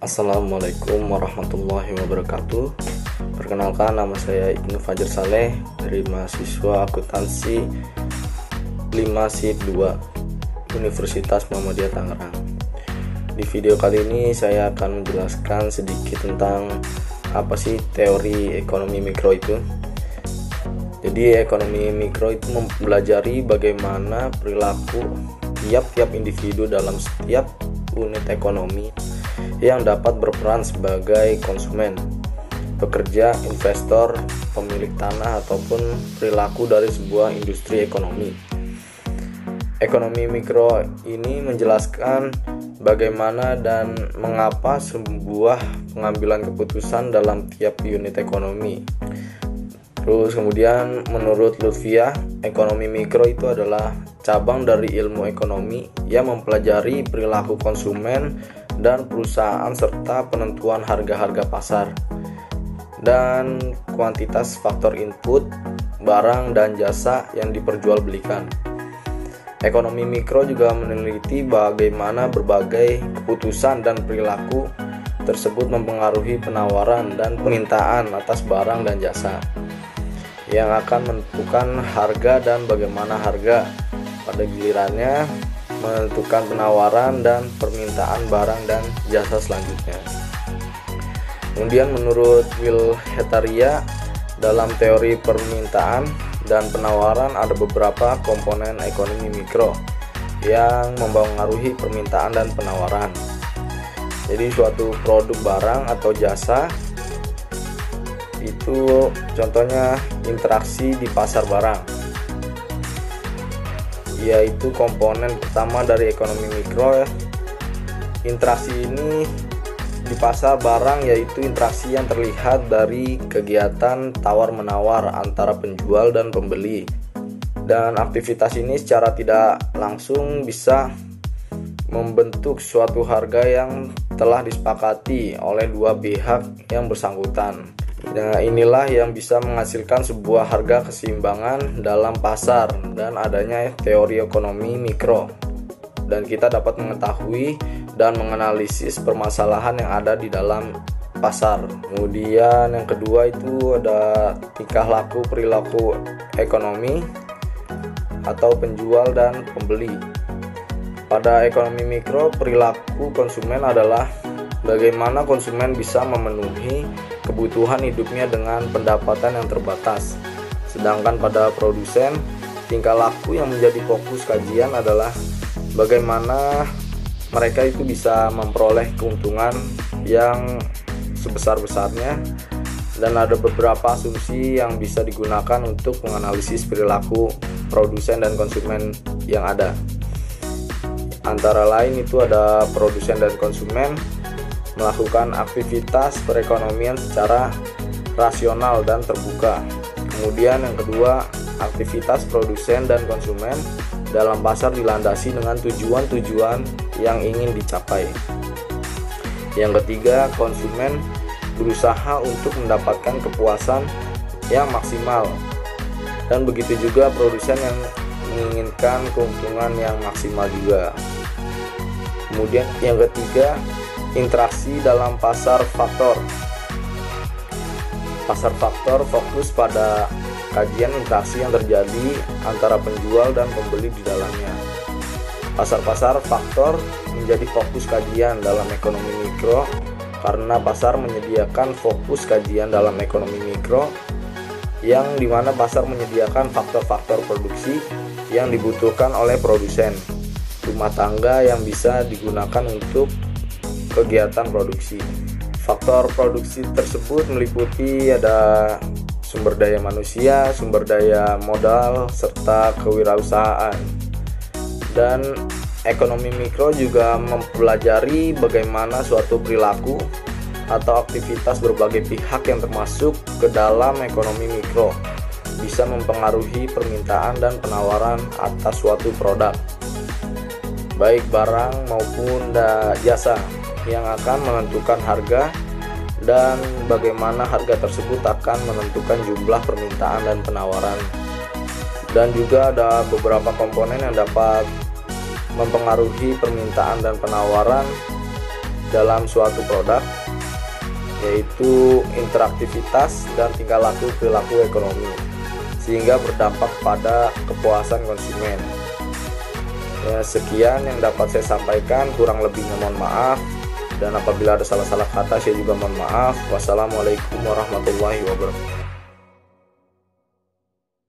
Assalamualaikum warahmatullahi wabarakatuh. Perkenalkan, nama saya Ibnu Fajar Saleh dari mahasiswa akuntansi 5 SIP 2 Universitas Muhammadiyah Tangerang. Di video kali ini saya akan menjelaskan sedikit tentang apa sih teori ekonomi mikro itu. Jadi ekonomi mikro itu mempelajari bagaimana perilaku tiap-tiap individu dalam setiap unit ekonomi yang dapat berperan sebagai konsumen, pekerja, investor, pemilik tanah, ataupun perilaku dari sebuah industri ekonomi. Ekonomi mikro ini menjelaskan bagaimana dan mengapa sebuah pengambilan keputusan dalam tiap unit ekonomi. Terus kemudian menurut Lutfiah, ekonomi mikro itu adalah cabang dari ilmu ekonomi yang mempelajari perilaku konsumen dan perusahaan serta penentuan harga-harga pasar dan kuantitas faktor input, barang dan jasa yang diperjualbelikan. Ekonomi mikro juga meneliti bagaimana berbagai keputusan dan perilaku tersebut mempengaruhi penawaran dan permintaan atas barang dan jasa yang akan menentukan harga dan bagaimana harga pada gilirannya menentukan penawaran dan permintaan barang dan jasa selanjutnya. Kemudian menurut Wilhelm, dalam teori permintaan dan penawaran ada beberapa komponen ekonomi mikro yang mempengaruhi permintaan dan penawaran. Jadi suatu produk barang atau jasa itu contohnya interaksi di pasar barang, yaitu komponen pertama dari ekonomi mikro. Interaksi ini di pasar barang yaitu interaksi yang terlihat dari kegiatan tawar-menawar antara penjual dan pembeli, dan aktivitas ini secara tidak langsung bisa membentuk suatu harga yang telah disepakati oleh dua pihak yang bersangkutan. Nah, inilah yang bisa menghasilkan sebuah harga keseimbangan dalam pasar dan adanya teori ekonomi mikro. Dan kita dapat mengetahui dan menganalisis permasalahan yang ada di dalam pasar. Kemudian yang kedua itu ada tingkah laku perilaku ekonomi atau penjual dan pembeli. Pada ekonomi mikro, perilaku konsumen adalah bagaimana konsumen bisa memenuhi kebutuhan hidupnya dengan pendapatan yang terbatas. Sedangkan pada produsen, tingkah laku yang menjadi fokus kajian adalah bagaimana mereka itu bisa memperoleh keuntungan yang sebesar-besarnya, dan ada beberapa asumsi yang bisa digunakan untuk menganalisis perilaku produsen dan konsumen yang ada. Antara lain itu ada produsen dan konsumen melakukan aktivitas perekonomian secara rasional dan terbuka. Kemudian yang kedua, aktivitas produsen dan konsumen dalam pasar dilandasi dengan tujuan-tujuan yang ingin dicapai. Yang ketiga, konsumen berusaha untuk mendapatkan kepuasan yang maksimal, dan begitu juga produsen yang menginginkan keuntungan yang maksimal juga. Kemudian yang ketiga, interaksi dalam pasar faktor. Pasar faktor fokus pada kajian interaksi yang terjadi antara penjual dan pembeli di dalamnya. Pasar-pasar faktor menjadi fokus kajian dalam ekonomi mikro karena pasar menyediakan fokus kajian dalam ekonomi mikro, yang dimana pasar menyediakan faktor-faktor produksi yang dibutuhkan oleh produsen rumah tangga yang bisa digunakan untuk kegiatan produksi. Faktor produksi tersebut meliputi ada sumber daya manusia, sumber daya modal, serta kewirausahaan. Dan ekonomi mikro juga mempelajari bagaimana suatu perilaku atau aktivitas berbagai pihak yang termasuk ke dalam ekonomi mikro bisa mempengaruhi permintaan dan penawaran atas suatu produk, baik barang maupun jasa, yang akan menentukan harga, dan bagaimana harga tersebut akan menentukan jumlah permintaan dan penawaran. Dan juga ada beberapa komponen yang dapat mempengaruhi permintaan dan penawaran, dalam suatu produk, yaitu interaktivitas dan tingkah laku perilaku ekonomi, sehingga berdampak pada kepuasan konsumen. Ya, sekian yang dapat saya sampaikan, kurang lebihnya mohon maaf, dan apabila ada salah-salah kata saya juga mohon maaf. Wassalamualaikum warahmatullahi wabarakatuh.